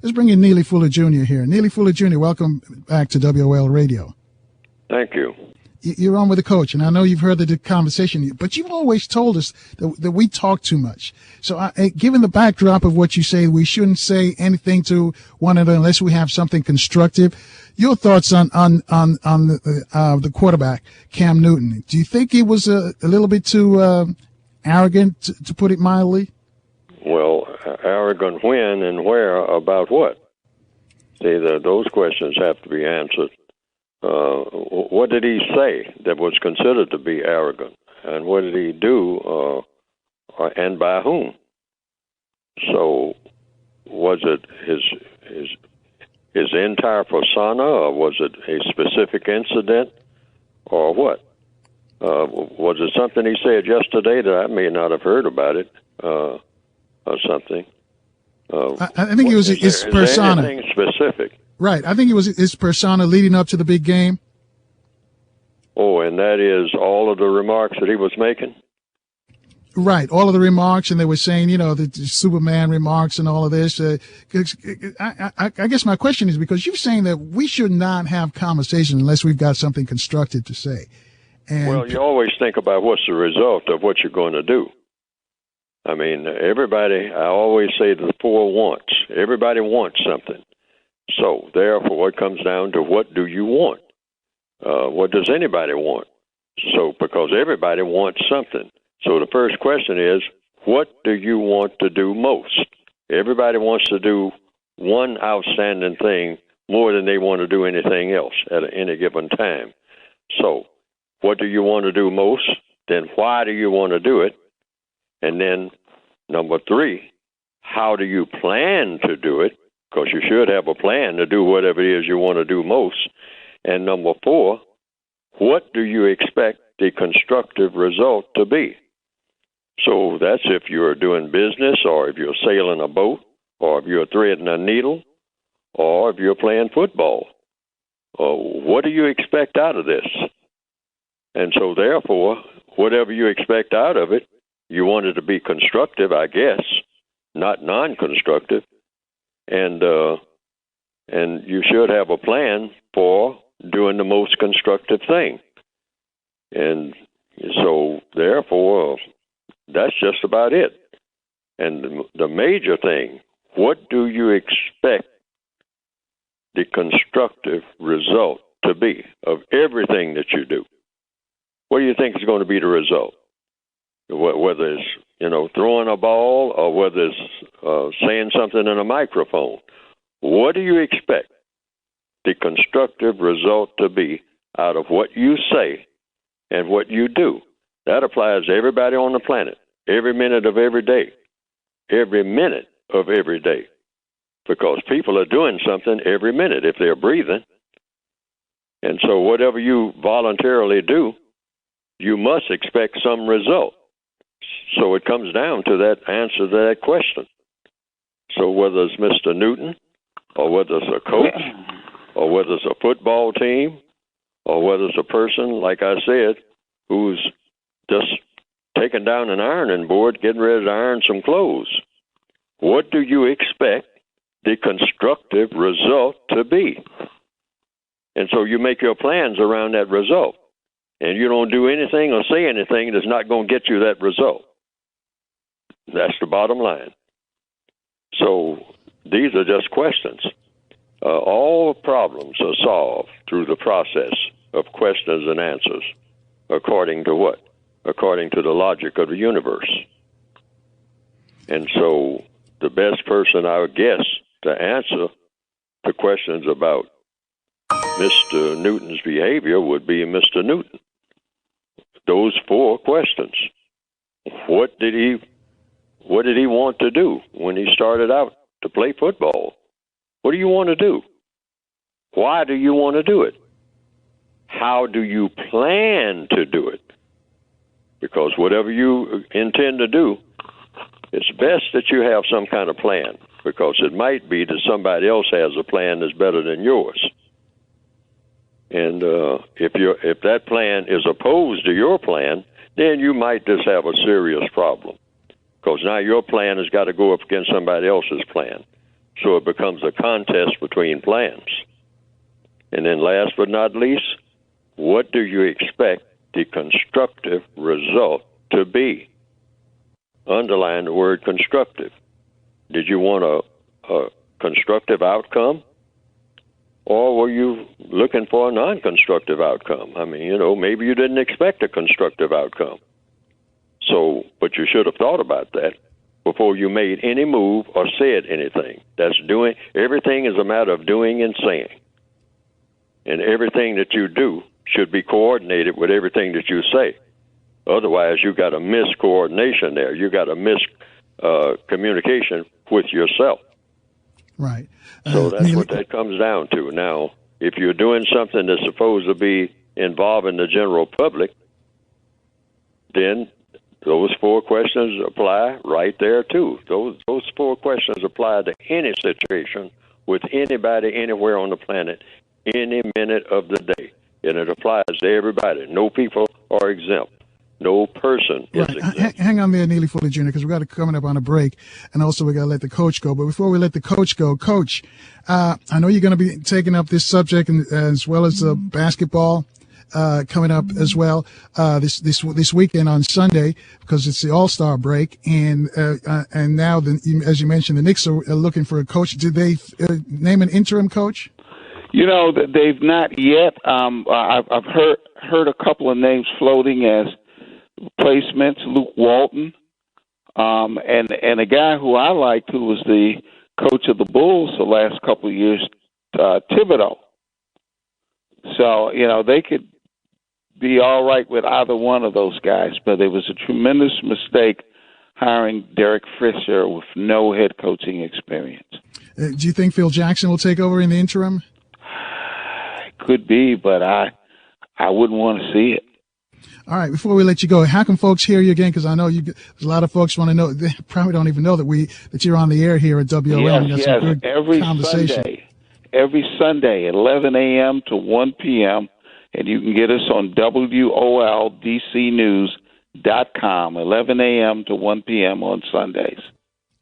Let's bring in Neely Fuller Jr. here. Neely Fuller Jr., welcome back to WOL Radio. Thank you. You're on with the coach, and I know you've heard the conversation, but you've always told us that we talk too much. So given the backdrop of what you say, we shouldn't say anything to one another unless we have something constructive. Your thoughts on the quarterback, Cam Newton. Do you think he was a little bit too arrogant, to put it mildly? Well, arrogant when and where about what? See, those questions have to be answered. What did he say that was considered to be arrogant? And what did he do, and by whom? So, was it his entire persona, or was it a specific incident, or what? Was it something he said yesterday that I may not have heard about it, or something? I think it was his persona. Is there anything specific? Right. I think it was his persona leading up to the big game. Oh, and that is all of the remarks that he was making? Right. All of the remarks, and they were saying, the Superman remarks and all of this. I guess my question is, because you're saying that we should not have conversation unless we've got something constructive to say. And well, you always think about what's the result of what you're going to do. I mean, I always say the four wants. Everybody wants something. So, therefore, it comes down to what do you want? What does anybody want? So, because everybody wants something. So the first question is, what do you want to do most? Everybody wants to do one outstanding thing more than they want to do anything else at any given time. So, what do you want to do most? Then why do you want to do it? And then, number 3, how do you plan to do it? Because you should have a plan to do whatever it is you want to do most. And number 4, what do you expect the constructive result to be? So that's if you're doing business, or if you're sailing a boat, or if you're threading a needle, or if you're playing football. What do you expect out of this? And so therefore, whatever you expect out of it, you want it to be constructive, I guess, not non-constructive. And you should have a plan for doing the most constructive thing. And so, therefore, that's just about it. And the major thing, what do you expect the constructive result to be of everything that you do? What do you think is going to be the result? Whether it's, throwing a ball, or whether it's saying something in a microphone. What do you expect the constructive result to be out of what you say and what you do? That applies to everybody on the planet, every minute of every day. Every minute of every day. Because people are doing something every minute if they're breathing. And so whatever you voluntarily do, you must expect some result. So it comes down to that answer to that question. So whether it's Mr. Newton, or whether it's a coach, or whether it's a football team, or whether it's a person, like I said, who's just taking down an ironing board, getting ready to iron some clothes, what do you expect the constructive result to be? And so you make your plans around that result. And you don't do anything or say anything that's not going to get you that result. That's the bottom line. So these are just questions. All problems are solved through the process of questions and answers. According to what? According to the logic of the universe. And so the best person, I would guess, to answer the questions about Mr. Newton's behavior would be Mr. Newton. Those 4 questions. What did he want to do when he started out to play football? What do you want to do? Why do you want to do it? How do you plan to do it? Because whatever you intend to do, it's best that you have some kind of plan, because it might be that somebody else has a plan that's better than yours. And if that plan is opposed to your plan, then you might just have a serious problem, because now your plan has got to go up against somebody else's plan. So it becomes a contest between plans. And then last but not least, what do you expect the constructive result to be? Underline the word constructive. Did you want a constructive outcome? Or were you looking for a non-constructive outcome? I mean, maybe you didn't expect a constructive outcome. So, but you should have thought about that before you made any move or said anything. Everything is a matter of doing and saying. And everything that you do should be coordinated with everything that you say. Otherwise, you got a miscoordination there. You got a miscommunication with yourself. Right. So that's what that comes down to. Now, if you're doing something that's supposed to be involving the general public, then those 4 questions apply right there, too. Those 4 questions apply to any situation with anybody anywhere on the planet, any minute of the day. And it applies to everybody. No people are exempt. No person is exempt. Hang on there, Neely Fuller Jr., because we've got to coming up on a break. And also we got to let the coach go. But before we let the coach go, Coach, I know you're going to be taking up this subject as well as basketball. Coming up as well this weekend on Sunday, because it's the All-Star break, and now as you mentioned, the Knicks are looking for a coach. Did they name an interim coach? They've not yet. I've heard a couple of names floating as replacements. Luke Walton, and a guy who I liked, who was the coach of the Bulls the last couple of years, Thibodeau. So they could be all right with either one of those guys, but it was a tremendous mistake hiring Derek Fisher with no head coaching experience. Do you think Phil Jackson will take over in the interim? Could be, but I wouldn't want to see it. All right, before we let you go, how can folks hear you again? Because I know there's a lot of folks want to know. They probably don't even know that you're on the air here at WOL. Yes. Every Sunday at 11 a.m. to 1 p.m., and you can get us on WOLDCnews.com, 11 a.m. to 1 p.m. on Sundays.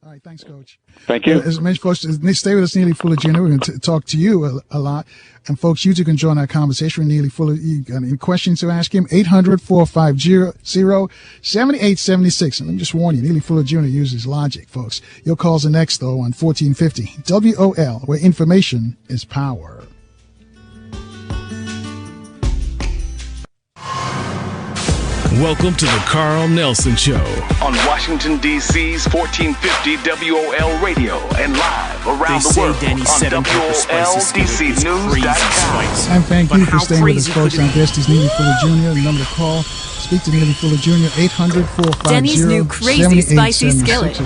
All right, thanks, Coach. Thank you. As mentioned, folks, stay with us, Neely Fuller Jr. We're going to talk to you a lot. And, folks, you too can join our conversation with Neely Fuller. You got any questions to ask him? 800-450-7876. And let me just warn you, Neely Fuller Jr. uses logic, folks. Your calls are next, though, on 1450 WOL, where information is power. Welcome to the Carl Nelson Show on Washington, D.C.'s 1450 WOL Radio and live around the world on WOLDCnews.com. And thank you for staying with us, folks. Our guest is Neely Fuller Jr. The number to call, speak to Neely Fuller Jr., 800-450-7876. Denny's new crazy spicy skillet.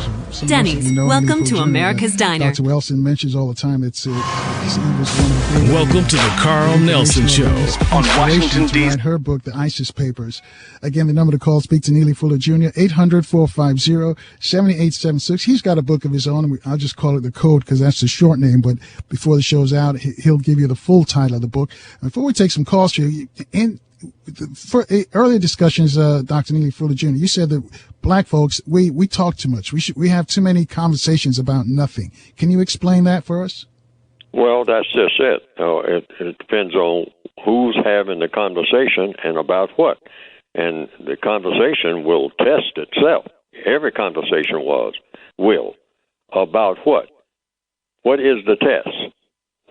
Denny's, welcome to America's Diner. Dr. Wilson mentions all the time he was one of the welcome to the Carl Nelson Show on Washington, D.C. Her book, The ISIS Papers. Again, the number to call, speak to Neely Fuller Jr., 800-450-7876. He's got a book of his own. I'll just call it The Code because that's the short name, but before the show's out, he'll give you the full title of the book. Before we take some calls here, for earlier discussions, Dr. Neely Fuller Jr., you said that black folks, we talk too much. We have too many conversations about nothing. Can you explain that for us? Well, that's just it. It depends on who's having the conversation and about what. And the conversation will test itself. Every conversation will. About what? What is the test?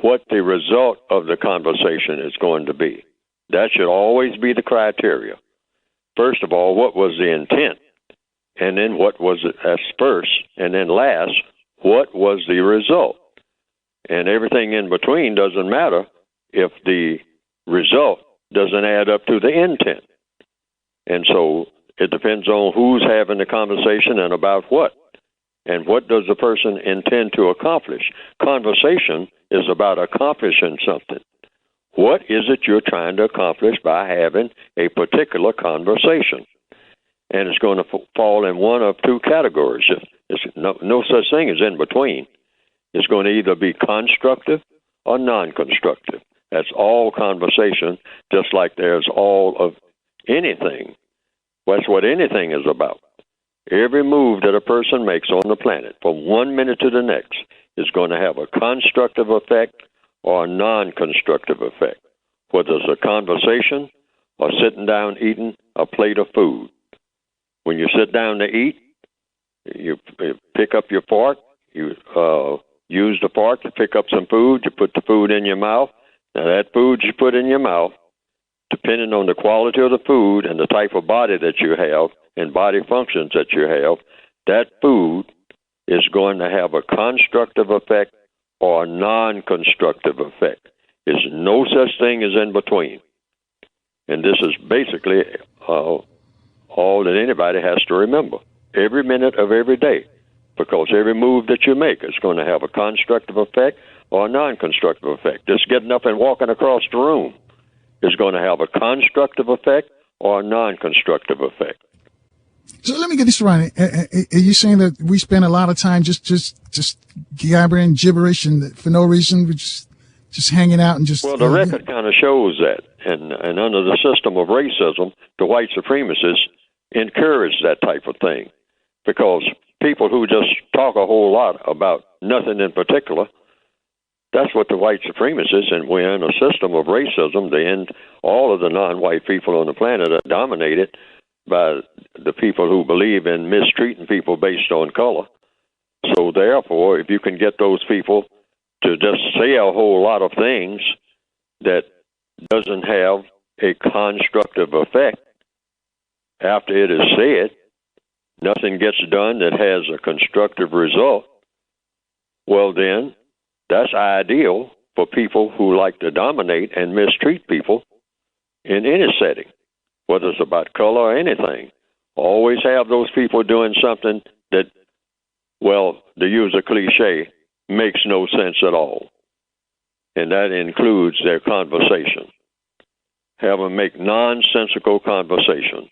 What the result of the conversation is going to be. That should always be the criteria. First of all, what was the intent? And then what was it as first? And then last, what was the result? And everything in between doesn't matter if the result doesn't add up to the intent. And so it depends on who's having the conversation and about what. And what does the person intend to accomplish? Conversation is about accomplishing something. What is it you're trying to accomplish by having a particular conversation? And it's going to fall in one of two categories. There's no such thing as in between. It's going to either be constructive or non-constructive. That's all conversation, just like there's all of anything. That's what anything is about. Every move that a person makes on the planet from 1 minute to the next is going to have a constructive effect or a non-constructive effect, whether it's a conversation or sitting down eating a plate of food. When you sit down to eat, you pick up your fork, you use the fork to pick up some food, you put the food in your mouth. Now that food you put in your mouth, depending on the quality of the food and the type of body that you have and body functions that you have, that food is going to have a constructive effect or a non-constructive effect. There's no such thing as in between. And this is basically all that anybody has to remember every minute of every day, because every move that you make is going to have a constructive effect or a non-constructive effect. Just getting up and walking across the room is going to have a constructive effect or a non-constructive effect. So let me get this right. Are you saying that we spend a lot of time just gabbering gibberish and for no reason, we just hanging out and just... Well, the record kind of shows that. And under the system of racism, the white supremacists encourage that type of thing, because people who just talk a whole lot about nothing in particular, that's what the white supremacists, and we're in a system of racism. They end all of the non-white people on the planet are dominated by the people who believe in mistreating people based on color. So therefore, if you can get those people to just say a whole lot of things that doesn't have a constructive effect after it is said, nothing gets done that has a constructive result, well then, that's ideal for people who like to dominate and mistreat people in any setting, whether it's about color or anything. Always have those people doing something that, well, to use a cliche, makes no sense at all. And that includes their conversation. Have them make nonsensical conversation.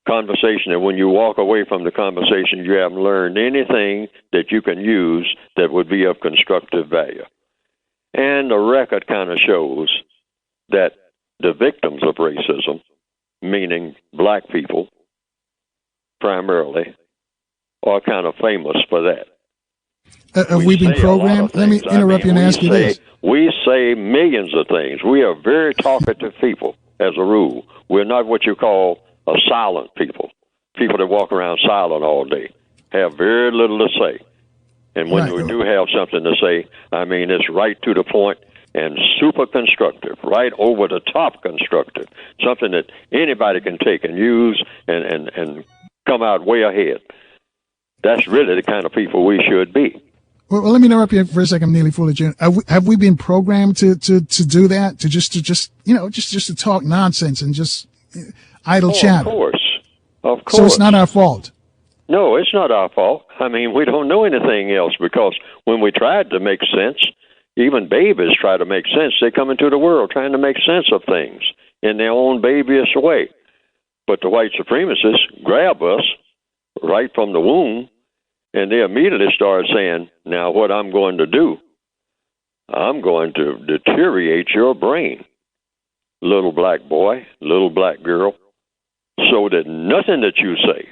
Conversation that when you walk away from the conversation, you haven't learned anything that you can use that would be of constructive value. And the record kind of shows that the victims of racism, meaning black people primarily, are kind of famous for that. Have we been programmed? Let me interrupt you and ask you this. We say millions of things. We are very talkative people, as a rule. We're not what you call a silent people. People that walk around silent all day have very little to say. And when we do have something to say, I mean, it's right to the point and super constructive, right over the top constructive, something that anybody can take and use and come out way ahead. That's really the kind of people we should be. Well, let me interrupt you for a second, Neely Fuller Jr. Have we been programmed to do that? To just to talk nonsense and just idle chatter? Of course. So it's not our fault. No, it's not our fault. I mean, we don't know anything else, because when we tried to make sense, even babies try to make sense. They come into the world trying to make sense of things in their own babyish way. But the white supremacists grab us right from the womb, and they immediately start saying, now what I'm going to do, I'm going to deteriorate your brain, little black boy, little black girl, so that nothing that you say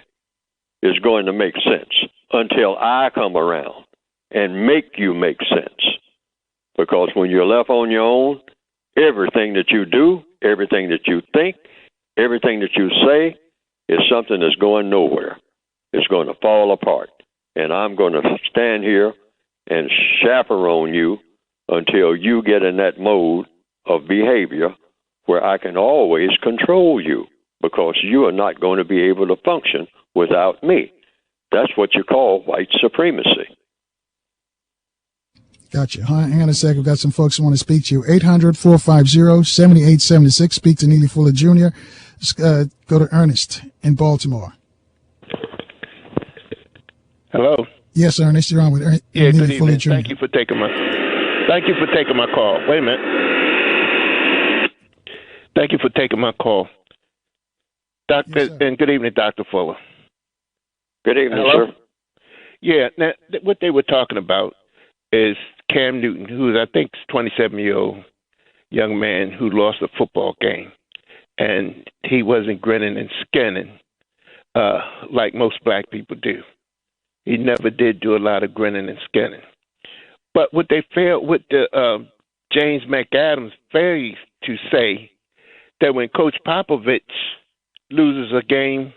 is going to make sense until I come around and make you make sense. Because when you're left on your own, everything that you do, everything that you think, everything that you say is something that's going nowhere. It's going to fall apart. And I'm going to stand here and chaperone you until you get in that mode of behavior where I can always control you, because you are not going to be able to function without me. That's what you call white supremacy. Gotcha. Hang on a second. We've got some folks who want to speak to you. 800-450-7876. Speak to Neely Fuller Jr. Let's go to Ernest in Baltimore. Hello. Yes, Ernest. You're on with Neely good Fuller evening. Jr. Thank you for taking my call. Wait a minute. Thank you for taking my call. Doctor, yes, and good evening, Dr. Fuller. Good evening, Hello? sir. Yeah, now, what they were talking about is Cam Newton, who's, I think, 27-year-old young man who lost a football game. And he wasn't grinning and skinning like most black people do. He never did do a lot of grinning and skinning. But what they failed, what the James McAdams failed to say, that when Coach Popovich loses a game,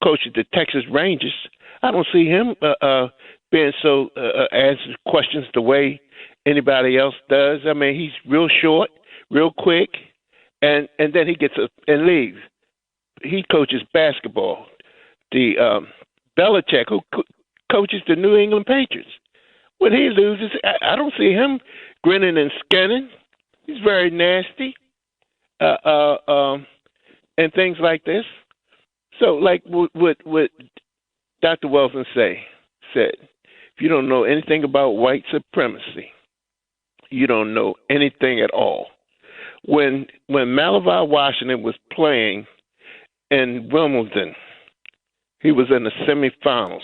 coaching the Texas Rangers, I don't see him being so answer questions the way anybody else does. I mean, he's real short, real quick, and then he gets up and leaves. He coaches basketball. The Belichick, who coaches the New England Patriots, when he loses, I don't see him grinning and skinning. He's very nasty, and things like this. So, like what Dr. Wilson said, if you don't know anything about white supremacy, you don't know anything at all. When Malachi Washington was playing in Wimbledon, he was in the semifinals,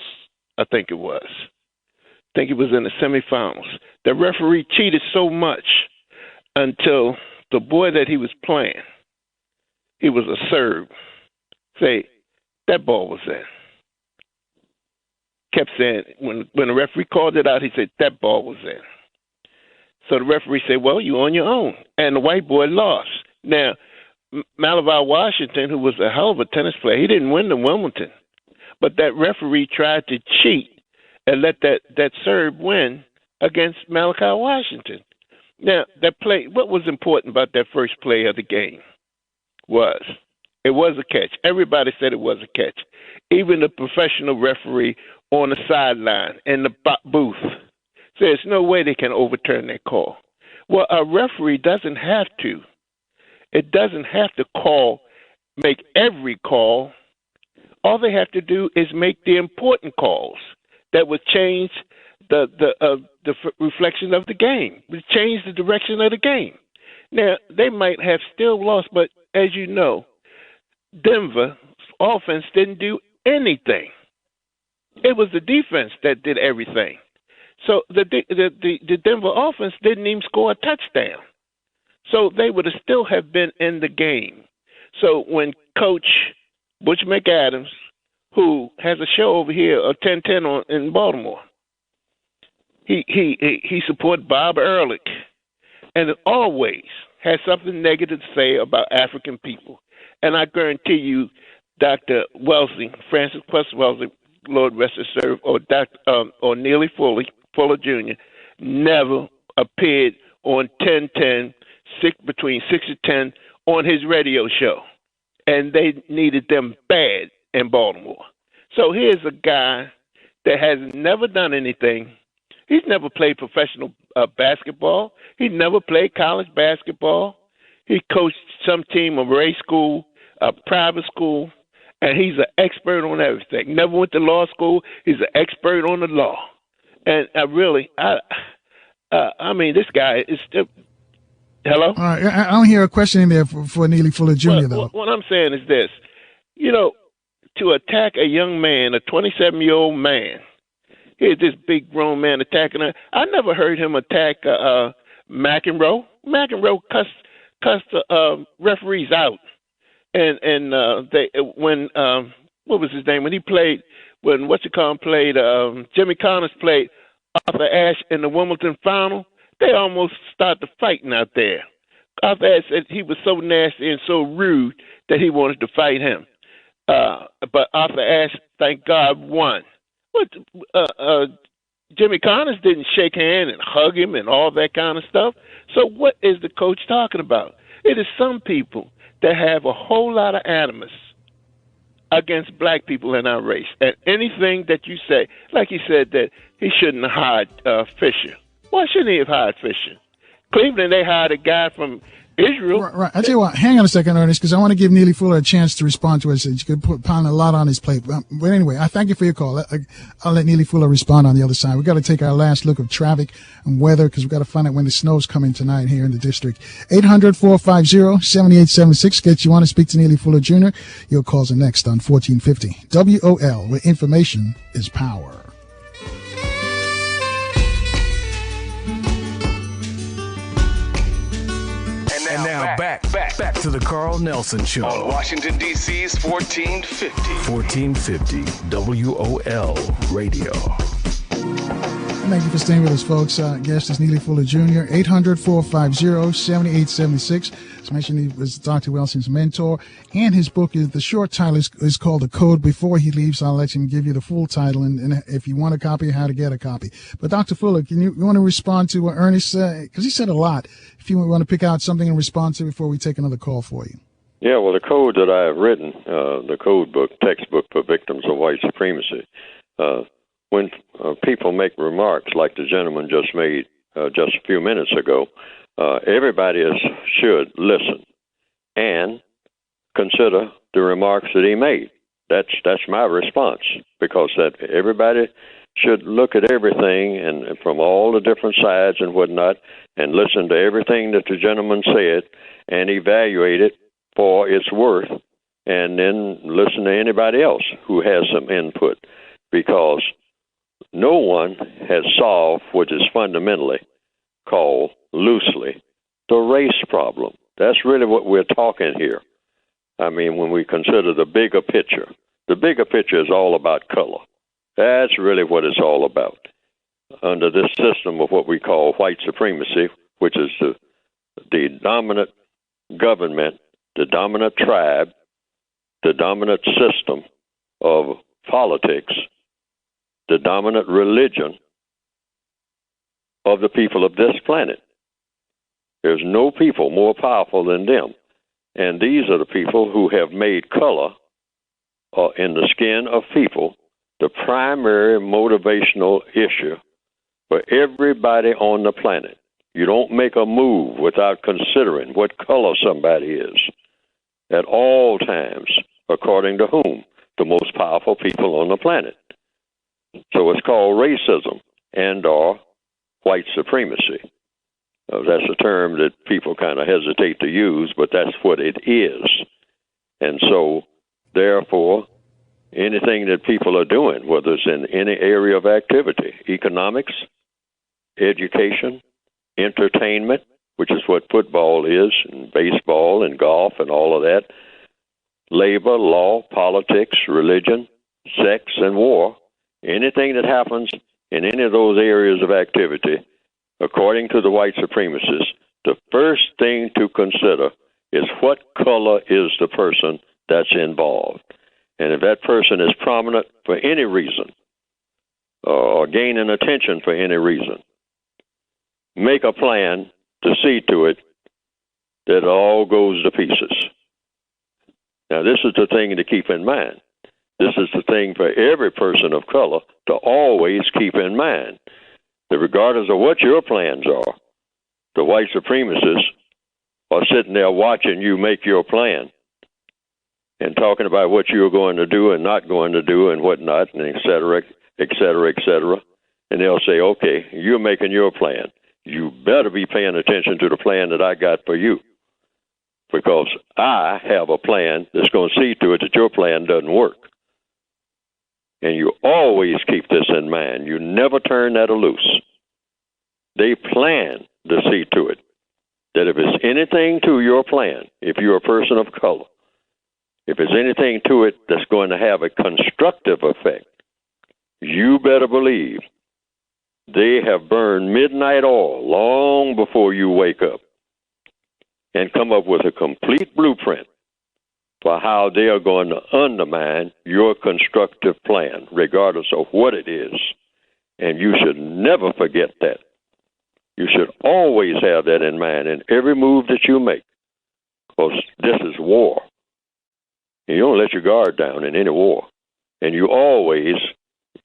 I think it was. I think he was in the semifinals. The referee cheated so much until the boy that he was playing, he was a Serb, say, that ball was in. Kept saying, when the referee called it out, he said, that ball was in. So the referee said, well, you're on your own. And the white boy lost. Now, Malachi Washington, who was a hell of a tennis player, he didn't win the Wimbledon. But that referee tried to cheat and let that Serb win against Malachi Washington. Now, that play, what was important about that first play of the game was it was a catch. Everybody said it was a catch. Even the professional referee on the sideline in the booth said there's no way they can overturn that call. Well, a referee doesn't have to. It doesn't have to make every call. All they have to do is make the important calls that would change the reflection of the game, would change the direction of the game. Now, they might have still lost, but as you know, Denver's offense didn't do anything. It was the defense that did everything. So the Denver offense didn't even score a touchdown. So they would have still have been in the game. So when Coach Butch McAdams, who has a show over here, a 1010 in Baltimore, he supported Bob Ehrlich, and always has something negative to say about African people. And I guarantee you, Dr. Wellesley, Francis Quest Wellesley, Lord rest his soul, or Neely Fuller Jr., never appeared on 1010, between 6 and 10, on his radio show. And they needed them bad in Baltimore. So here's a guy that has never done anything. He's never played professional basketball. He never played college basketball. He coached some team, a race school, a private school, and he's an expert on everything. Never went to law school. He's an expert on the law. And I mean, this guy is still. Hello? All right. I don't hear a question in there for Neely Fuller Jr., though. What I'm saying is this. You know, to attack a young man, a 27-year-old man, here's this big grown man attacking her. I never heard him attack McEnroe. McEnroe cussed the referees out. And what was his name? When he played, Jimmy Connors played Arthur Ashe in the Wimbledon final, they almost started fighting out there. Arthur Ashe said he was so nasty and so rude that he wanted to fight him. But Arthur Ashe, thank God, won. Jimmy Connors didn't shake hands and hug him and all that kind of stuff. So what is the coach talking about? It is some people that have a whole lot of animus against black people in our race. And anything that you say, like he said that he shouldn't have hired Fisher. Why shouldn't he have hired Fisher? Cleveland, they hired a guy from Israel. Right. I tell you what, hang on a second, Ernest, because I want to give Neely Fuller a chance to respond to us. You could pound a lot on his plate. But anyway, I thank you for your call. I'll let Neely Fuller respond on the other side. We've got to take our last look of traffic and weather because we've got to find out when the snow's coming tonight here in the district. 800-450-7876 gets you on to speak to Neely Fuller Jr. Your calls are next on 1450 WOL, where information is power. And now back to the Carl Nelson Show. On Washington, D.C.'s 1450. 1450 WOL Radio. Thank you for staying with us, folks. Guest is Neely Fuller Jr., 800-450-7876. As mentioned, he was Dr. Welsing's mentor, and his book is, the short title is called The Code. Before he leaves, I'll let him give you the full title, and if you want a copy, how to get a copy. But Dr. Fuller, you want to respond to what Ernest said? Because he said a lot. If you want to pick out something and respond to before we take another call for you. Yeah, well, the code that I have written, the code book, textbook for victims of white supremacy, when people make remarks like the gentleman just made just a few minutes ago, everybody should listen and consider the remarks that he made. That's my response, because that everybody should look at everything and from all the different sides and whatnot, and listen to everything that the gentleman said and evaluate it for its worth, and then listen to anybody else who has some input, because no one has solved what is fundamentally called loosely the race problem. That's really what we're talking here. I mean, when we consider the bigger picture is all about color. That's really what it's all about. Under this system of what we call white supremacy, which is the dominant government, the dominant tribe, the dominant system of politics, the dominant religion of the people of this planet. There's no people more powerful than them. And these are the people who have made color in the skin of people the primary motivational issue for everybody on the planet. You don't make a move without considering what color somebody is at all times, according to whom? The most powerful people on the planet. So it's called racism and or white supremacy. That's a term that people kind of hesitate to use, but that's what it is. And so, therefore, anything that people are doing, whether it's in any area of activity, economics, education, entertainment, which is what football is, and baseball and golf and all of that, labor, law, politics, religion, sex, and war, anything that happens in any of those areas of activity, according to the white supremacists, the first thing to consider is what color is the person that's involved. And if that person is prominent for any reason, or gaining attention for any reason, make a plan to see to it that it all goes to pieces. Now, this is the thing to keep in mind. This is the thing for every person of color to always keep in mind, that regardless of what your plans are, the white supremacists are sitting there watching you make your plan and talking about what you're going to do and not going to do and whatnot, and et cetera, et cetera, et cetera. And they'll say, okay, you're making your plan. You better be paying attention to the plan that I got for you, because I have a plan that's going to see to it that your plan doesn't work. And you always keep this in mind. You never turn that loose. They plan to see to it that if it's anything to your plan, if you're a person of color, if there's anything to it that's going to have a constructive effect, you better believe they have burned midnight oil long before you wake up and come up with a complete blueprint for how they are going to undermine your constructive plan, regardless of what it is. And you should never forget that. You should always have that in mind in every move that you make, because this is war. And you don't let your guard down in any war. And you always,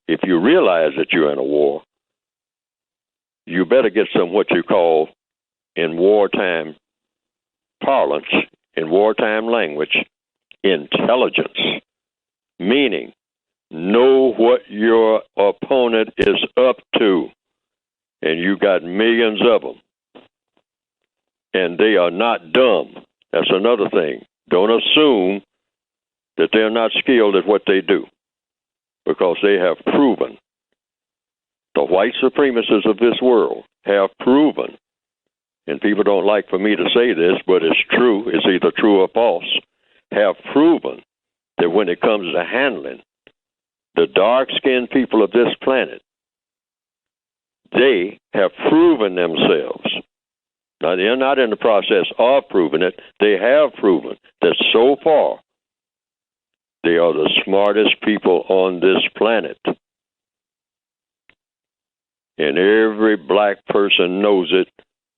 if you realize that you're in a war, you better get some what you call in wartime parlance, in wartime language, intelligence, meaning know what your opponent is up to. And you got millions of them. And they are not dumb. That's another thing. Don't assume that they're not skilled at what they do, because they have proven, the white supremacists of this world have proven, and people don't like for me to say this, but it's true, it's either true or false, have proven that when it comes to handling the dark-skinned people of this planet, they have proven themselves. Now, they're not in the process of proving it. They have proven that so far they are the smartest people on this planet. And every black person knows it,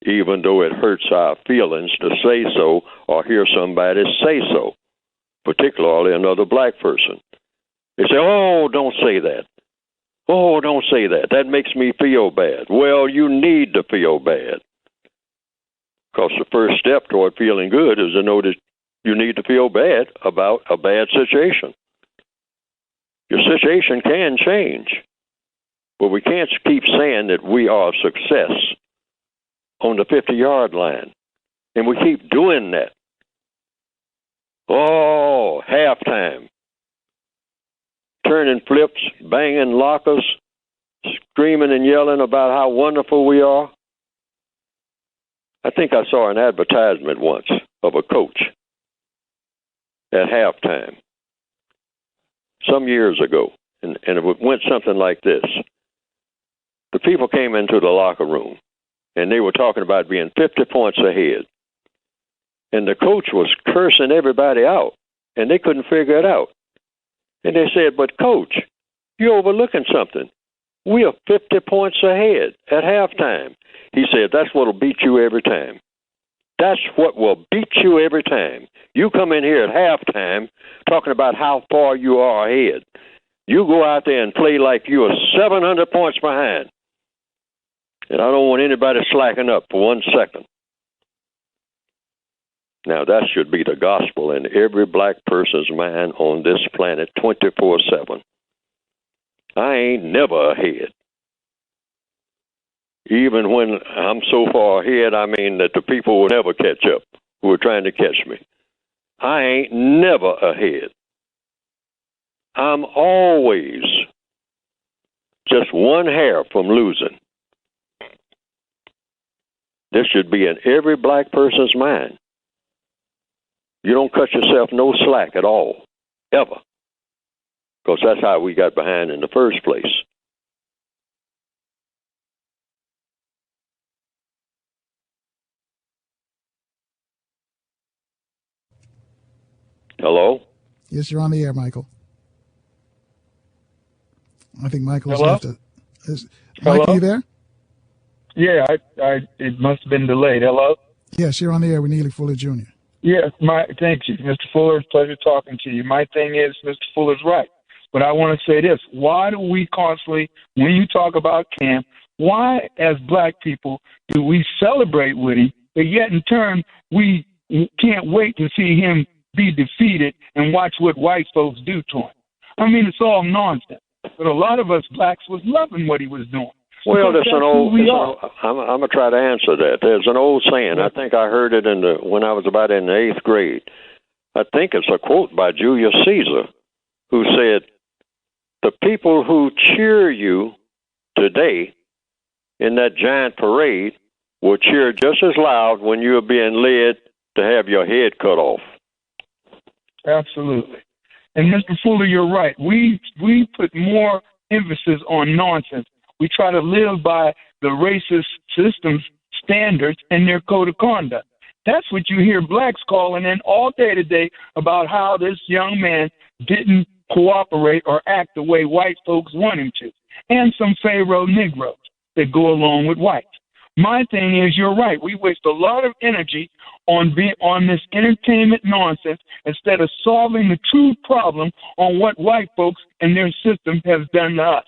even though it hurts our feelings to say so or hear somebody say so, particularly another black person. They say, oh, don't say that. Oh, don't say that. That makes me feel bad. Well, you need to feel bad. Because the first step toward feeling good is to know that you need to feel bad about a bad situation. Your situation can change, but we can't keep saying that we are a success on the 50-yard line. And we keep doing that. Oh, halftime. Turning flips, banging lockers, screaming and yelling about how wonderful we are. I think I saw an advertisement once of a coach at halftime some years ago, and it went something like this. The people came into the locker room, and they were talking about being 50 points ahead. And the coach was cursing everybody out, and they couldn't figure it out. And they said, but coach, you're overlooking something. We are 50 points ahead at halftime. He said, that's what will beat you every time. That's what will beat you every time. You come in here at halftime talking about how far you are ahead. You go out there and play like you are 700 points behind. And I don't want anybody slacking up for 1 second. Now, that should be the gospel in every black person's mind on this planet 24/7. I ain't never ahead. Even when I'm so far ahead, I mean that the people will never catch up who are trying to catch me. I ain't never ahead. I'm always just one hair from losing. This should be in every black person's mind. You don't cut yourself no slack at all, ever. Because that's how we got behind in the first place. Hello? Yes, you're on the air, Michael. I think Michael's Hello? left it. Michael, Hello? you there? Yeah, it must have been delayed. Hello? Yes, you're on the air with Neely Fuller Jr. Yes, thank you, Mr. Fuller. It's a pleasure talking to you. My thing is, Mr. Fuller's right. But I want to say this. Why do we constantly, when you talk about Cam, why as black people do we celebrate with him, but yet in turn we can't wait to see him be defeated and watch what white folks do to him? I mean, it's all nonsense. But a lot of us blacks was loving what he was doing. Well, there's an old. I'm going to try to answer that. There's an old saying. I think I heard it when I was about in the 8th grade. I think it's a quote by Julius Caesar, who said, "The people who cheer you today in that giant parade will cheer just as loud when you're being led to have your head cut off." Absolutely. And Mr. Fuller, you're right. We put more emphasis on nonsense. We try to live by the racist system's standards and their code of conduct. That's what you hear blacks calling in all day today about how this young man didn't cooperate or act the way white folks want him to, and some Pharaoh Negroes that go along with whites. My thing is, you're right. We waste a lot of energy on this entertainment nonsense instead of solving the true problem on what white folks and their system has done to us.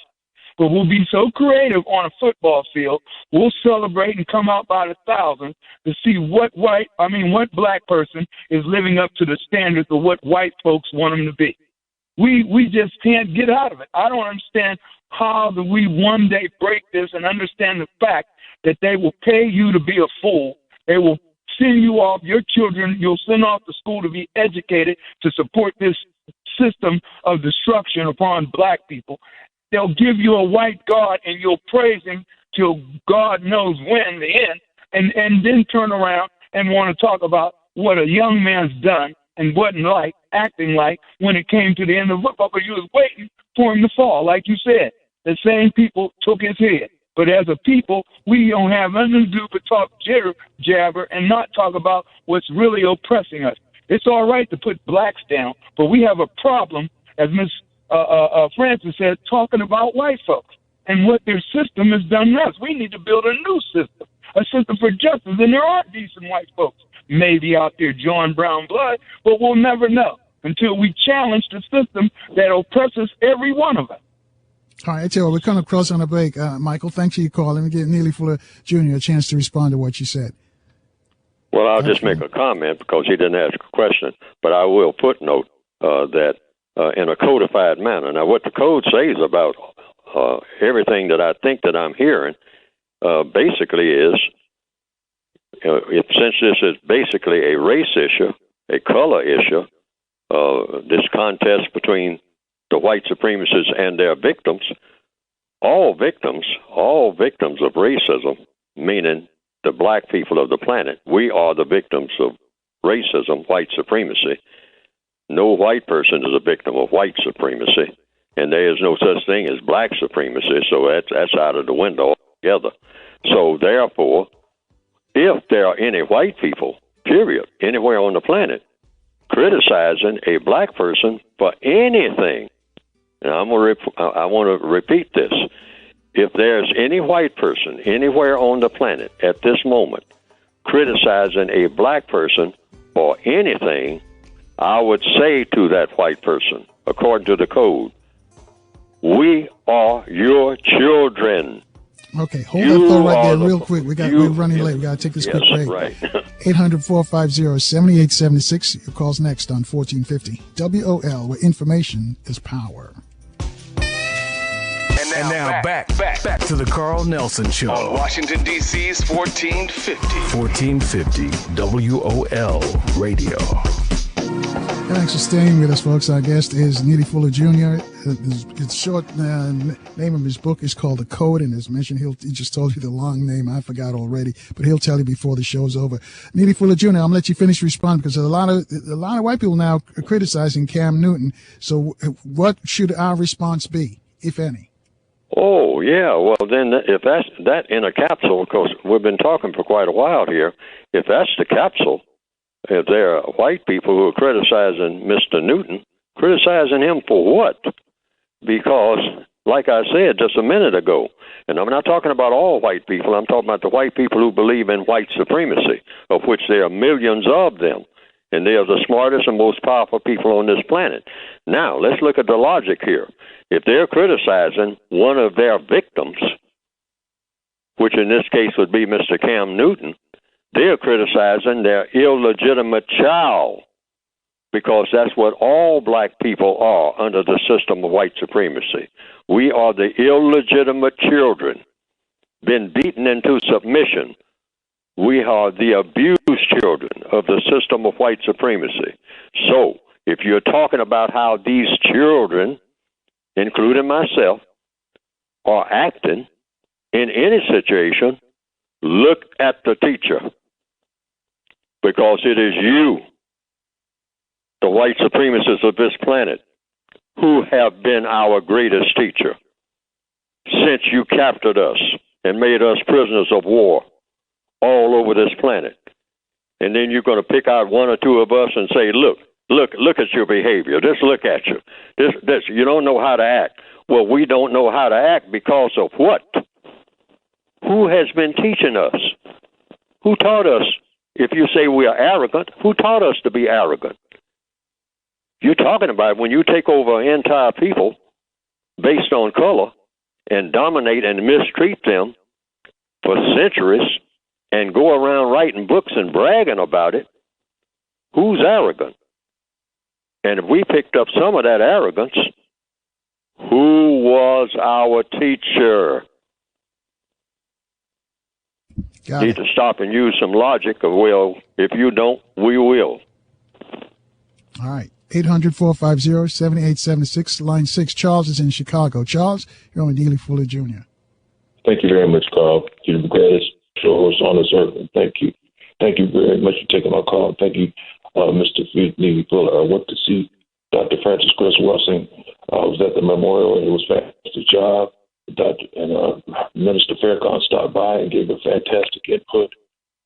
But we'll be so creative on a football field, we'll celebrate and come out by the thousands to see what black person is living up to the standards of what white folks want them to be. We just can't get out of it. I don't understand how do we one day break this and understand the fact that they will pay you to be a fool. They will send you off, your children, you'll send off to school to be educated to support this system of destruction upon black people. They'll give you a white God and you'll praise him till God knows when, the end, and then turn around and want to talk about what a young man's done and wasn't acting like when it came to the end of football, because you was waiting for him to fall. Like you said, the same people took his head. But as a people, we don't have nothing to do but talk jabber and not talk about what's really oppressing us. It's all right to put blacks down, but we have a problem, as Ms. Francis said, talking about white folks and what their system has done to us. We need to build a new system, a system for justice, and there are decent white folks maybe out there drawing brown blood, but we'll never know until we challenge the system that oppresses every one of us. All right, I tell you what, we're coming across on a break. Michael, thanks for your call. Let me give Neely Fuller Jr. a chance to respond to what you said. Well, I'll just make a comment because he didn't ask a question, but I will footnote that in a codified manner. Now, what the code says about everything that I think that I'm hearing basically is, since this is basically a race issue, a color issue, this contest between the white supremacists and their victims, all victims of racism, meaning the black people of the planet, we are the victims of racism, white supremacy. No white person is a victim of white supremacy, and there is no such thing as black supremacy, so that's out of the window altogether. So therefore, if there are any white people, period, anywhere on the planet, criticizing a black person for anything, and I want to repeat this, if there's any white person anywhere on the planet at this moment criticizing a black person for anything, I would say to that white person, according to the code, we are your children. Okay, hold that thought right there real quick. We're running late. We got to take this quick break. Right. 800-450-7876. Your call's next on 1450 WOL, where information is power. And now back to the Carl Nelson Show. On Washington, D.C.'s 1450. 1450 WOL Radio. Thanks for staying with us, folks. Our guest is Neely Fuller Jr. His short name of his book is called The Code, and as mentioned, he just told you the long name. I forgot already, but he'll tell you before the show's over. Neely Fuller Jr., I'm going to let you finish responding because a lot of white people now are criticizing Cam Newton. So what should our response be, if any? Oh, yeah. Well, then if that's that in a capsule, because we've been talking for quite a while here, if that's the capsule, if there are white people who are criticizing Mr. Newton, criticizing him for what? Because, like I said just a minute ago, and I'm not talking about all white people, I'm talking about the white people who believe in white supremacy, of which there are millions of them, and they are the smartest and most powerful people on this planet. Now, let's look at the logic here. If they're criticizing one of their victims, which in this case would be Mr. Cam Newton, they're criticizing their illegitimate child, because that's what all black people are under the system of white supremacy. We are the illegitimate children, been beaten into submission. We are the abused children of the system of white supremacy. So, if you're talking about how these children, including myself, are acting in any situation, look at the teacher. Because it is you, the white supremacists of this planet, who have been our greatest teacher since you captured us and made us prisoners of war all over this planet. And then you're going to pick out one or two of us and say, look at your behavior. Just look at you. This, you don't know how to act. Well, we don't know how to act because of what? Who has been teaching us? Who taught us? If you say we are arrogant, who taught us to be arrogant? You're talking about when you take over an entire people based on color and dominate and mistreat them for centuries and go around writing books and bragging about it, who's arrogant? And if we picked up some of that arrogance, who was our teacher? Need to stop and use some logic of, well, if you don't, we will. All right. 800-450-7876, line 6. Charles is in Chicago. Charles, you're on Neely Fuller Jr. Thank you very much, Carl. You're the greatest show on this earth. Thank you. Thank you very much for taking my call. Thank you, Mr. Neely Fuller. I went to see Dr. Francis Chris Wessing. I was at the memorial, and it was a fantastic job. Minister Farrakhan stopped by and gave a fantastic input.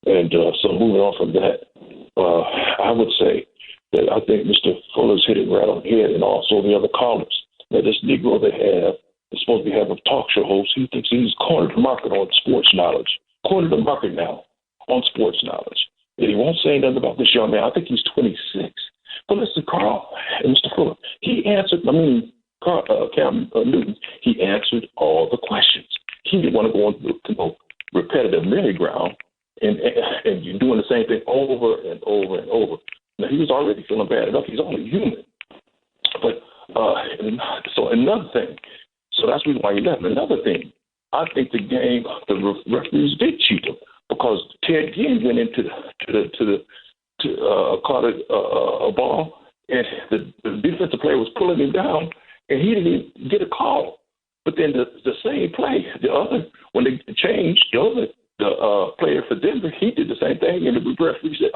And so moving on from that, I would say that I think Mr. Fuller's hit it right on the head, and also the other callers. Now, this Negro they have is supposed to be having a talk show host. He thinks he's cornered the market on sports knowledge. Cornered the market now on sports knowledge. And he won't say nothing about this young man. I think he's 26. But listen, Carl and Mr. Fuller, he answered, Cam Newton, he answered all the questions. He didn't want to go on repetitive merry-go-round and you're doing the same thing over and over and over. Now, he was already feeling bad enough. He's only human. But so another thing, so that's the reason why he left. Another thing, I think the referees did cheat him because Ted Ginn went into caught a ball, and the defensive player was pulling him down, and he didn't even get a call. But then the same play, when they changed, the player for Denver, he did the same thing, and the referee said,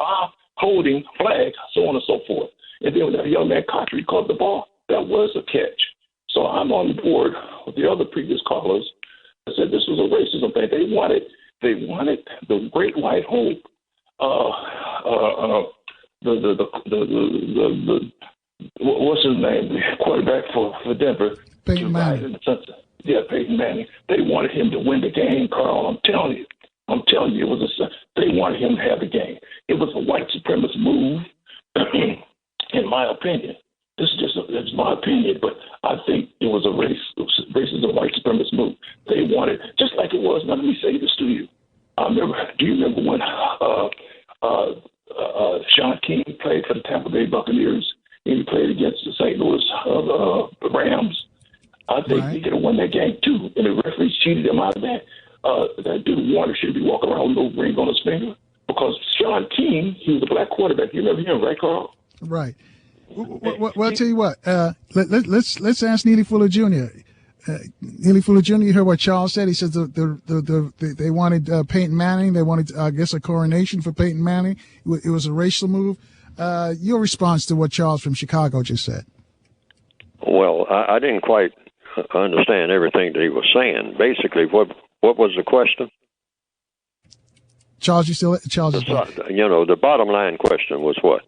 holding, flag, so on and so forth. And then when that young man Cotry caught the ball, that was a catch. So I'm on board with the other previous callers that said this was a racism thing. They wanted the great white hope, what's his name, the quarterback for Denver, Peyton Manning. Peyton Manning. They wanted him to win the game, Carl. I'm telling you, they wanted him to have the game. It was a white supremacist move, in my opinion. This is it's my opinion, but I think it was a racist white supremacist move. They wanted, just like it was. Now let me say this to you. Do you remember when Sean King played for the Tampa Bay Buccaneers and he played against the St. Louis Rams? I think he could have won that game too, and the referees cheated him out of that. That dude Warner should be walking around with no ring on his finger because Sean King, he was a black quarterback. You remember him, right, Carl? Right. Well, I'll tell you what. Let's ask Neely Fuller Jr. Neely Fuller Jr. You heard what Charles said. He says they wanted Peyton Manning. They wanted, I guess, a coronation for Peyton Manning. It was a racial move. Your response to what Charles from Chicago just said? Well, I didn't quite understand everything that he was saying. Basically, what was the question? Charles, you still? Charles, the bottom line question was what?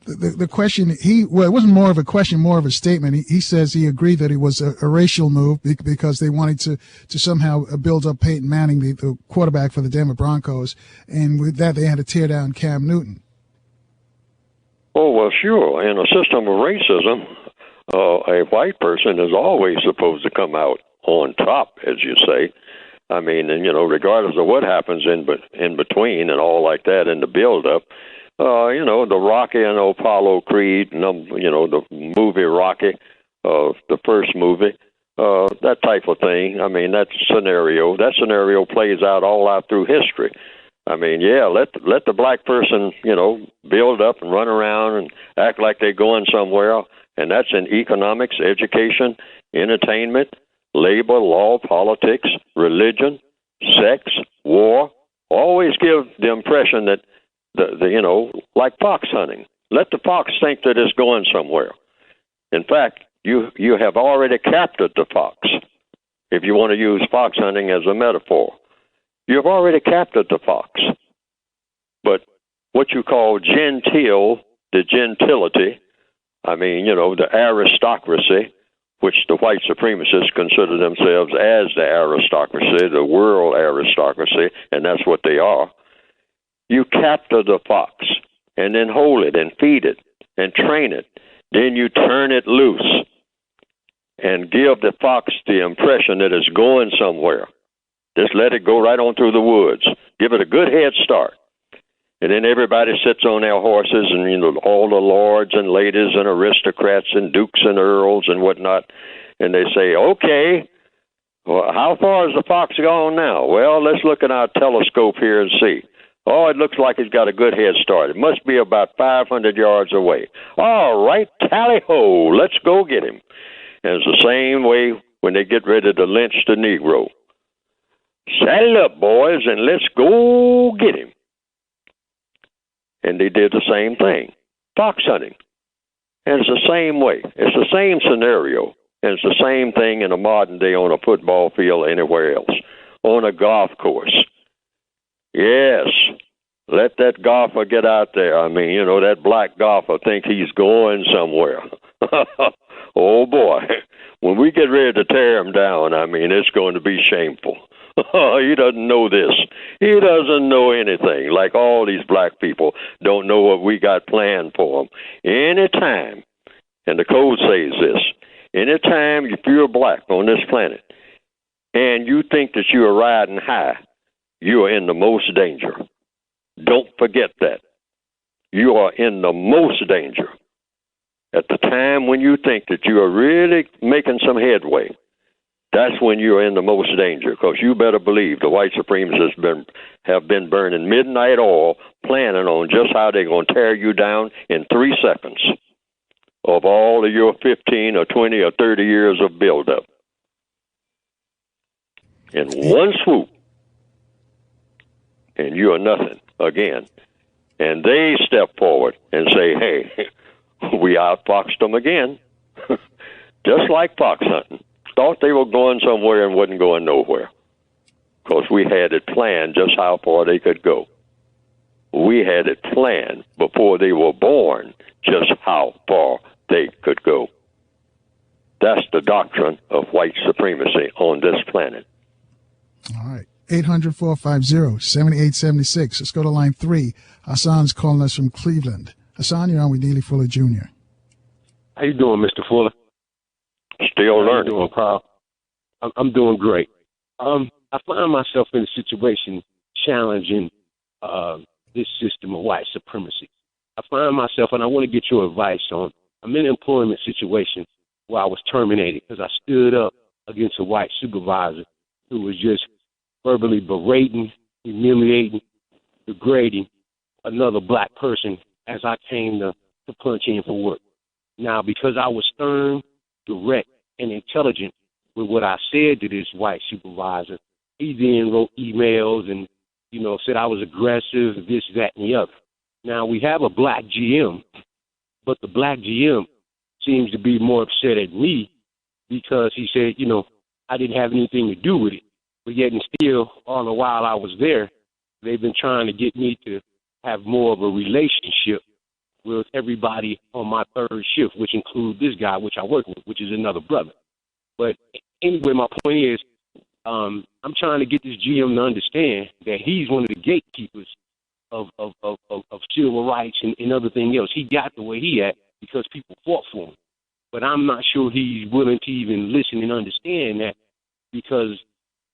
The question, it wasn't more of a question, more of a statement. He says he agreed that it was a racial move because they wanted to somehow build up Peyton Manning, the quarterback for the Denver Broncos, and with that they had to tear down Cam Newton. Oh, well, sure. In a system of racism, a white person is always supposed to come out on top, as you say. I mean, and regardless of what happens in between and all like that in the build-up, the Rocky and Apollo Creed, the movie Rocky, the first movie, that type of thing. I mean, that scenario plays out all out through history. I mean, yeah, let the black person, build up and run around and act like they're going somewhere, and that's in economics, education, entertainment, labor, law, politics, religion, sex, war. Always give the impression that like fox hunting. Let the fox think that it's going somewhere. In fact, you have already captured the fox, if you want to use fox hunting as a metaphor. You've already captured the fox. But what you call the gentility, I mean, the aristocracy, which the white supremacists consider themselves as the aristocracy, the world aristocracy, and that's what they are. You capture the fox and then hold it and feed it and train it. Then you turn it loose and give the fox the impression that it's going somewhere. Just let it go right on through the woods. Give it a good head start. And then everybody sits on their horses and, all the lords and ladies and aristocrats and dukes and earls and whatnot. And they say, okay, well, how far has the fox gone now? Well, let's look at our telescope here and see. Oh, it looks like he's got a good head start. It must be about 500 yards away. All right, tally-ho, let's go get him. And it's the same way when they get ready to lynch the Negro. Saddle up, boys, and let's go get him. And they did the same thing, fox hunting. And it's the same way. It's the same scenario. And it's the same thing in a modern day on a football field anywhere else, on a golf course. Yes, let that golfer get out there. I mean, that black golfer think he's going somewhere. Oh, boy. When we get ready to tear him down, I mean, it's going to be shameful. He doesn't know this. He doesn't know anything. Like all these black people don't know what we got planned for them. Anytime, and the code says this, anytime if you're black on this planet and you think that you are riding high, you are in the most danger. Don't forget that. You are in the most danger. At the time when you think that you are really making some headway, that's when you're in the most danger, because you better believe the white supremacists have been burning midnight oil, planning on just how they're going to tear you down in 3 seconds of all of your 15 or 20 or 30 years of buildup. In one swoop, and you are nothing again. And they step forward and say, hey, we outfoxed them again. Just like fox hunting. Thought they were going somewhere and wasn't going nowhere. Because we had it planned just how far they could go. We had it planned before they were born just how far they could go. That's the doctrine of white supremacy on this planet. All right. 800-450-7876. Let's go to line 3. Hassan's calling us from Cleveland. Hassan, you're on with Neely Fuller Jr. How you doing, Mr. Fuller? Still learning. How you doing, Carl? I'm doing great. I find myself in a situation challenging this system of white supremacy. I find myself, and I want to get your advice on, I'm in an employment situation where I was terminated because I stood up against a white supervisor who was just verbally berating, humiliating, degrading another black person as I came to punch in for work. Now, because I was stern, direct, and intelligent with what I said to this white supervisor, he then wrote emails and, said I was aggressive, this, that, and the other. Now, we have a black GM, but the black GM seems to be more upset at me because he said, I didn't have anything to do with it. But yet and still, all the while I was there, they've been trying to get me to have more of a relationship with everybody on my third shift, which includes this guy, which I work with, which is another brother. But anyway, my point is, I'm trying to get this GM to understand that he's one of the gatekeepers of civil rights and other thing else. He got the way he at because people fought for him. But I'm not sure he's willing to even listen and understand that because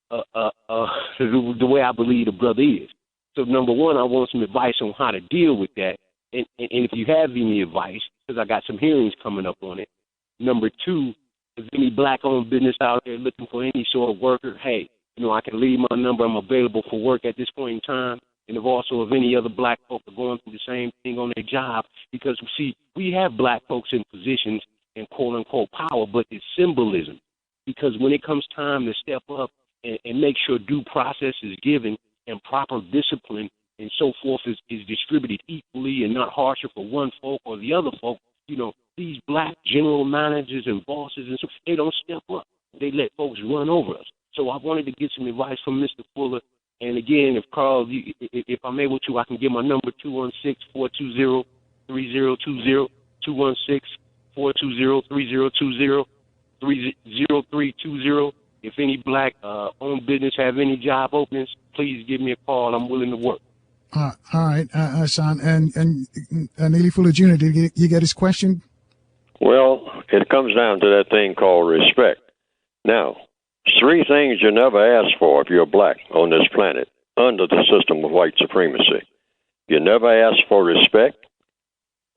the way I believe the brother is. So number one, I want some advice on how to deal with that. And if you have any advice, because I got some hearings coming up on it. Number two, if any black-owned business out there looking for any sort of worker, hey, I can leave my number. I'm available for work at this point in time. And if also if any other black folk are going through the same thing on their job, because, see, we have black folks in positions in quote-unquote power, but it's symbolism. Because when it comes time to step up and make sure due process is given and proper discipline and so forth is distributed equally and not harsher for one folk or the other folk, these black general managers and bosses and so they don't step up. They let folks run over us. So I wanted to get some advice from Mr. Fuller. And again, if Carl, if I'm able to, I can give my number 216-420-3020, 216-420-3020, 30320. If any black owned business have any job openings, please give me a call. I'm willing to work. All right, Hassan. And Neely Fuller Jr., did you get his question? Well, it comes down to that thing called respect. Now, 3 things you never ask for if you're black on this planet under the system of white supremacy. You never ask for respect,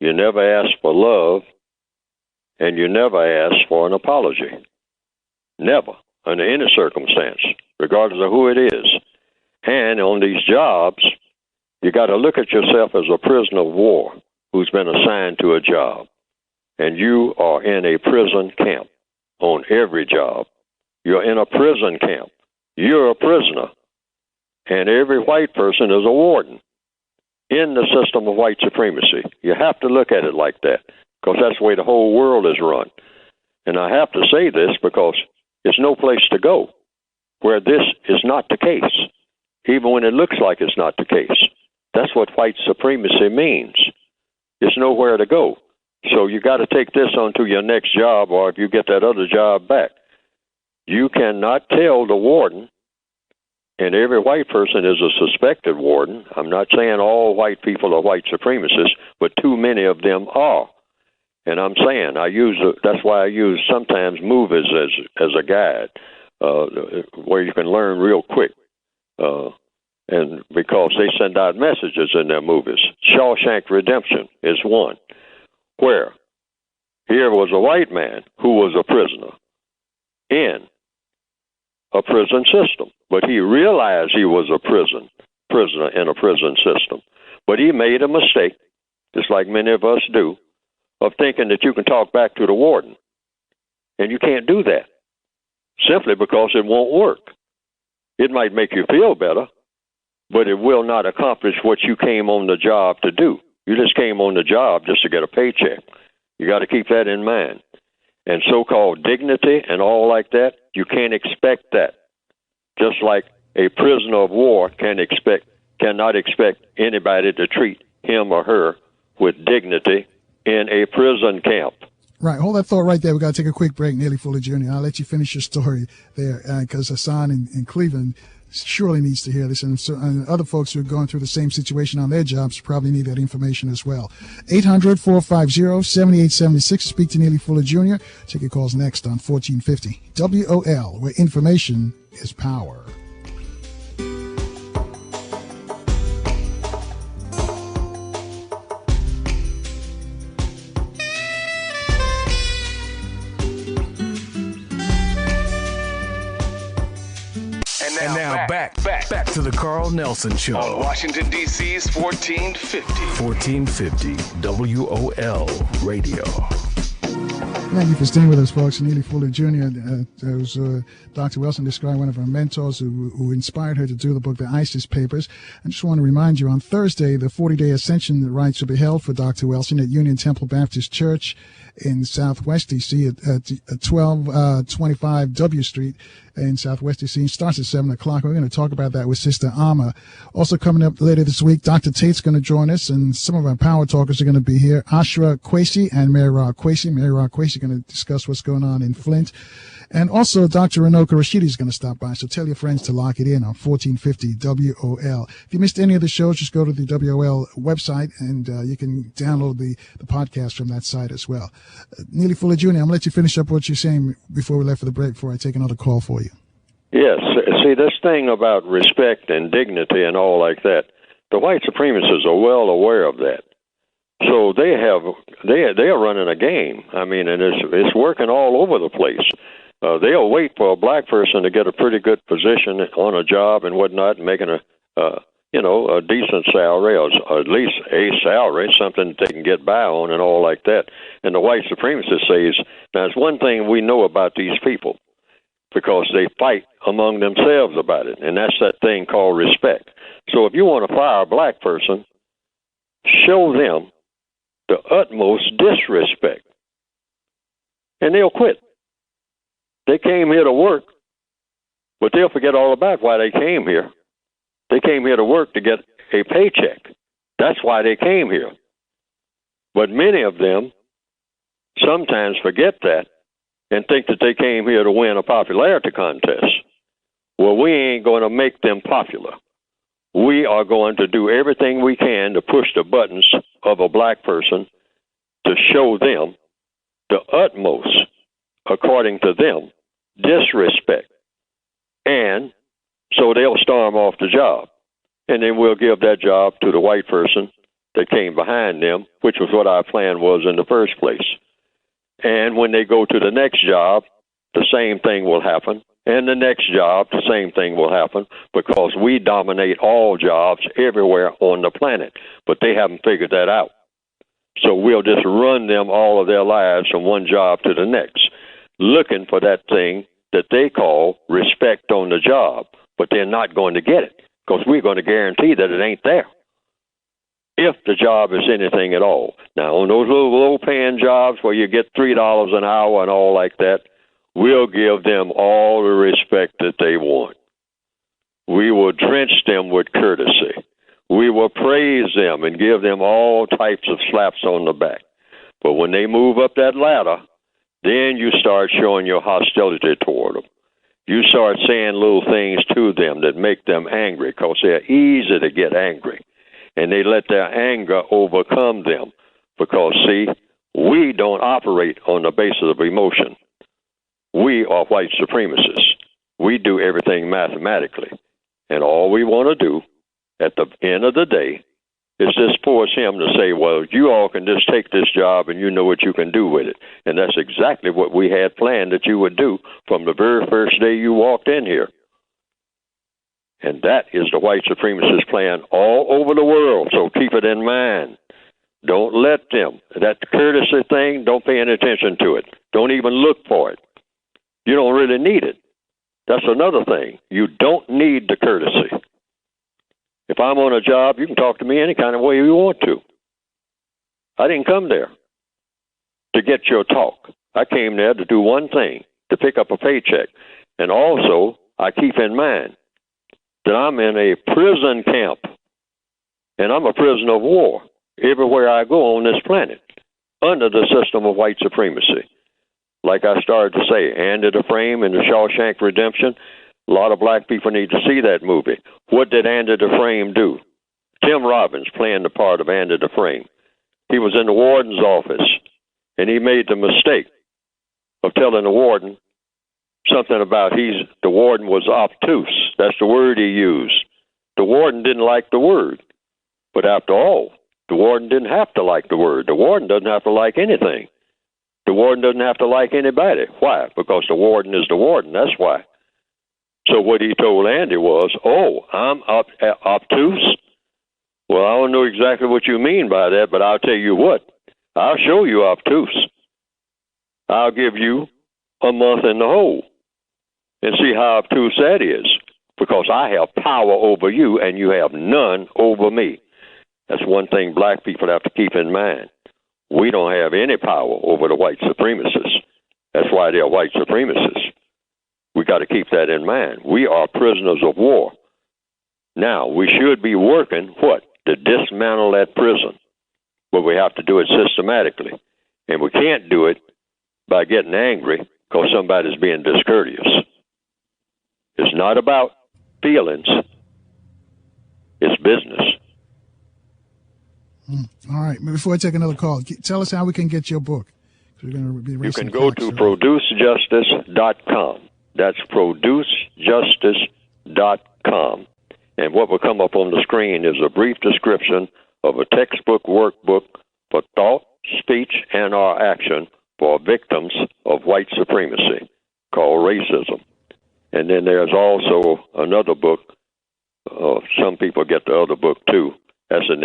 you never ask for love, and you never ask for an apology. Never, under any circumstance, regardless of who it is. And on these jobs, you got to look at yourself as a prisoner of war who's been assigned to a job. And you are in a prison camp on every job. You're in a prison camp. You're a prisoner. And every white person is a warden in the system of white supremacy. You have to look at it like that because that's the way the whole world is run. And I have to say this because there's no place to go where this is not the case, even when it looks like it's not the case. That's what white supremacy means. There's nowhere to go. So you got to take this onto your next job, or if you get that other job back. You cannot tell the warden, and every white person is a suspected warden. I'm not saying all white people are white supremacists, but too many of them are. And I'm saying that's why I use sometimes movies as a guide, where you can learn real quick. And because they send out messages in their movies. Shawshank Redemption is one, where here was a white man who was a prisoner in a prison system, but he realized he was a prisoner in a prison system. But he made a mistake, just like many of us do, of thinking that you can talk back to the warden. And you can't do that, simply because it won't work. It might make you feel better, but it will not accomplish what you came on the job to do. You just came on the job just to get a paycheck. You got to keep that in mind. And so-called dignity and all like that, you can't expect that. Just like a prisoner of war cannot expect anybody to treat him or her with dignity in a prison camp. Right. Hold that thought right there. We got to take a quick break, Neely Fuller Jr. I'll let you finish your story there, because Hassan in Cleveland surely needs to hear this, and other folks who are going through the same situation on their jobs probably need that information as well. 800-450-7876. Speak to Neely Fuller Jr. Take your calls next on 1450 WOL, where information is power. And now back to the Carl Nelson Show. On Washington, D.C.'s 1450. 1450 WOL Radio. Thank you for staying with us, folks. Neely Fuller Jr. As Dr. Wilson described, one of her mentors who inspired her to do the book, The ISIS Papers. I just want to remind you, on Thursday, the 40-day Ascension rites will be held for Dr. Wilson at Union Temple Baptist Church in Southwest D.C. at 1225 W Street in Southwest D.C. It starts at 7 o'clock. We're going to talk about that with Sister Alma. Also coming up later this week, Dr. Tate's going to join us, and some of our power talkers are going to be here. Ashra Kwesi and Mary Ra Kwesi. Mary Ra Kwesi going to discuss what's going on in Flint. And also Dr. Renoka Rashidi is going to stop by. So tell your friends to lock it in on 1450 WOL. If you missed any of the shows, just go to the WOL website, and you can download the podcast from that site as well. Neely Fuller Jr., I'm going to let you finish up what you're saying before we left for the break, before I take another call for you. Yes. See, this thing about respect and dignity and all like that, the white supremacists are well aware of that. So they are running a game. I mean, and it's working all over the place. They'll wait for a black person to get a pretty good position on a job and whatnot, making a decent salary, or at least a salary, something they can get by on and all like that. And the white supremacist says, now it's one thing we know about these people, because they fight among themselves about it, and that's that thing called respect. So if you want to fire a black person, show them the utmost disrespect, and they'll quit. They came here to work, but they'll forget all about why they came here. They came here to work to get a paycheck. That's why they came here. But many of them sometimes forget that and think that they came here to win a popularity contest. Well, we ain't going to make them popular. We are going to do everything we can to push the buttons of a black person to show them the utmost, according to them, disrespect. And so they'll storm off the job. And then we'll give that job to the white person that came behind them, which was what our plan was in the first place. And when they go to the next job, the same thing will happen. And the next job, the same thing will happen, because we dominate all jobs everywhere on the planet. But they haven't figured that out. So we'll just run them all of their lives from one job to the next, looking for that thing that they call respect on the job. But they're not going to get it, because we're going to guarantee that it ain't there. if the job is anything at all. Now, on those little low-paying jobs where you get $3 an hour and all like that, we'll give them all the respect that they want. We will drench them with courtesy. We will praise them and give them all types of slaps on the back. But when they move up that ladder, then you start showing your hostility toward them. You start saying little things to them that make them angry because they're easy to get angry. And they let their anger overcome them because, see, we don't operate on the basis of emotion. We are white supremacists. We do everything mathematically. And all we want to do at the end of the day is just force him to say, well, you all can just take this job and you know what you can do with it. And that's exactly what we had planned that you would do from the very first day you walked in here. And that is the white supremacist plan all over the world, so keep it in mind. Don't let them. That courtesy thing, don't pay any attention to it. Don't even look for it. You don't really need it. That's another thing. You don't need the courtesy. If I'm on a job, you can talk to me any kind of way you want to. I didn't come there to get your talk. I came there to do one thing, to pick up a paycheck. And also, I keep in mind that I'm in a prison camp, and I'm a prisoner of war everywhere I go on this planet under the system of white supremacy. Like I started to say, Andy Dufresne in the Shawshank Redemption, a lot of black people need to see that movie. What did Andy Dufresne do? Tim Robbins playing the part of Andy Dufresne. He was in the warden's office, and he made the mistake of telling the warden something about the warden was obtuse. That's the word he used. The warden didn't like the word. But after all, the warden didn't have to like the word. The warden doesn't have to like anything. The warden doesn't have to like anybody. Why? Because the warden is the warden. That's why. So what he told Andy was, I'm obtuse? Well, I don't know exactly what you mean by that, but I'll tell you what. I'll show you obtuse. I'll give you a month in the hole and see how obtuse that is, because I have power over you and you have none over me. That's one thing black people have to keep in mind. We don't have any power over the white supremacists. That's why they're white supremacists. We got to keep that in mind. We are prisoners of war. Now, we should be working, to dismantle that prison. But we have to do it systematically. And we can't do it by getting angry because somebody's being discourteous. It's not about feelings. It's business. All right. Before I take another call, tell us how we can get your book. We're going to be you can go to producejustice.com. That's producejustice.com. And what will come up on the screen is a brief description of a textbook workbook for thought, speech, and or action for victims of white supremacy called Racism. And then there's also another book. Some people get the other book too. That's an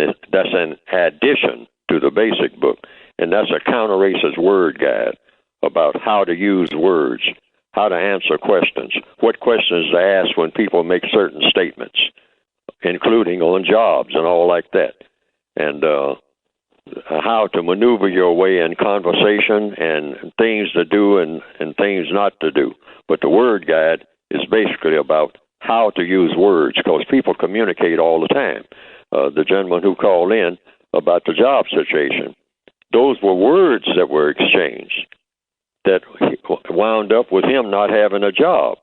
addition to the basic book. And that's a counter-racist word guide about how to use words, how to answer questions, what questions to ask when people make certain statements, including on jobs and all like that, and how to maneuver your way in conversation and things to do and things not to do. But the word guide is basically about how to use words, because people communicate all the time. The gentleman who called in about the job situation, those were words that were exchanged that wound up with him not having a job.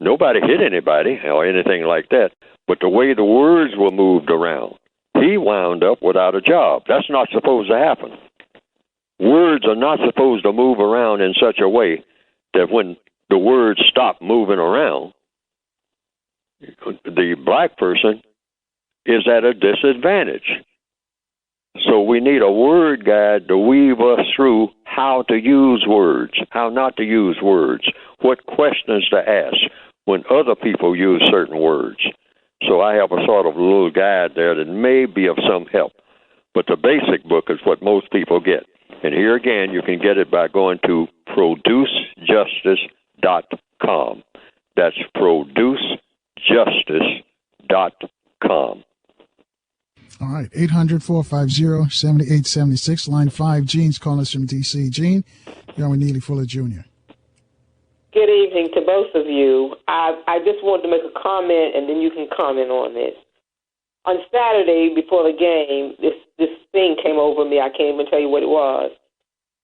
Nobody hit anybody or anything like that, but the way the words were moved around, he wound up without a job. That's not supposed to happen. Words are not supposed to move around in such a way that when the words stop moving around, the black person is at a disadvantage. So we need a word guide to weave us through how to use words, how not to use words, what questions to ask when other people use certain words. So I have a sort of little guide there that may be of some help. But the basic book is what most people get. And here again, you can get it by going to producejustice.com. That's producejustice.com. All right, 800-450-7876, line 5. Gene's calling us from D.C. Gene, you're on with Neely Fuller Jr. Good evening to both of you. I just wanted to make a comment, and then you can comment on this. On Saturday, before the game, this thing came over me. I can't even tell you what it was.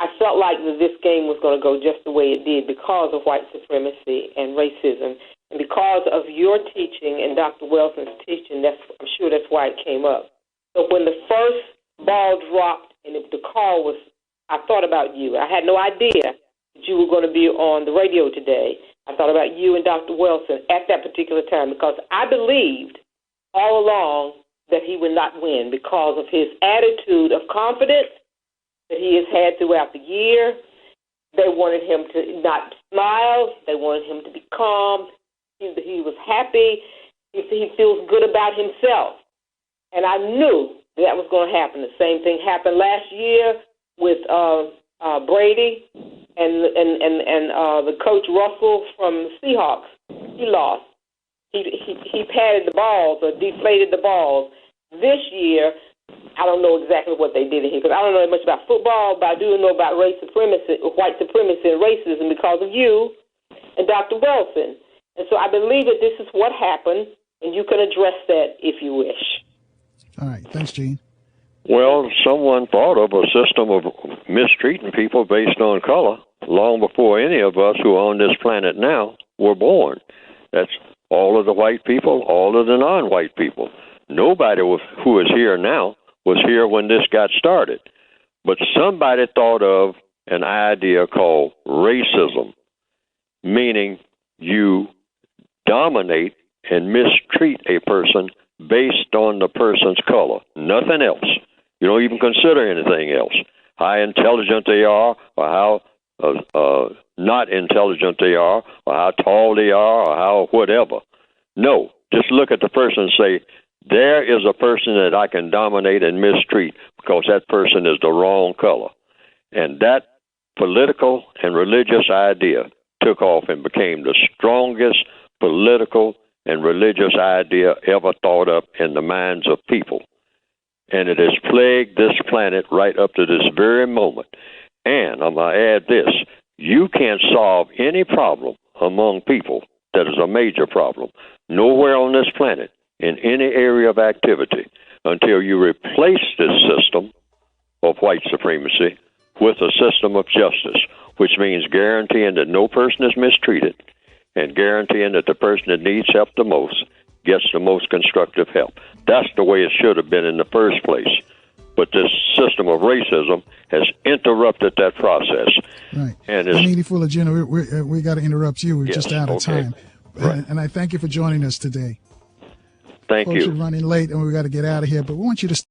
I felt like that this game was going to go just the way it did because of white supremacy and racism, and because of your teaching and Dr. Welson's teaching. I'm sure that's why it came up. So when the first ball dropped and the call was, I thought about you. I had no idea that you were going to be on the radio today. I thought about you and Dr. Welson at that particular time because I believed all along that he would not win because of his attitude of confidence that he has had throughout the year. They wanted him to not smile. They wanted him to be calm. He was happy. He feels good about himself. And I knew that was going to happen. The same thing happened last year with Brady and the coach Russell from the Seahawks. He lost. He padded the balls or deflated the balls. This year, I don't know exactly what they did in here because I don't know much about football, but I do know about white supremacy and racism because of you and Dr. Welson. And so I believe that this is what happened, and you can address that if you wish. All right. Thanks, Gene. Well, someone thought of a system of mistreating people based on color long before any of us who are on this planet now were born. That's all of the white people, all of the non-white people. Nobody who is here now was here when this got started. But somebody thought of an idea called racism, meaning you dominate and mistreat a person based on the person's color, nothing else. You don't even consider anything else. How intelligent they are, or how not intelligent they are, or how tall they are, or how whatever. No, just look at the person and say, there is a person that I can dominate and mistreat because that person is the wrong color. And that political and religious idea took off and became the strongest political and religious idea ever thought up in the minds of people. And it has plagued this planet right up to this very moment. And I'm going to add this. You can't solve any problem among people that is a major problem nowhere on this planet in any area of activity until you replace this system of white supremacy with a system of justice, which means guaranteeing that no person is mistreated and guaranteeing that the person that needs help the most gets the most constructive help. That's the way it should have been in the first place. But this system of racism has interrupted that process. Right. And Neely Fuller Jr., we got to interrupt you. We're just out of time. Right. And I thank you for joining us today. Thank Folks you. are running late, and we got to get out of here. But we want you to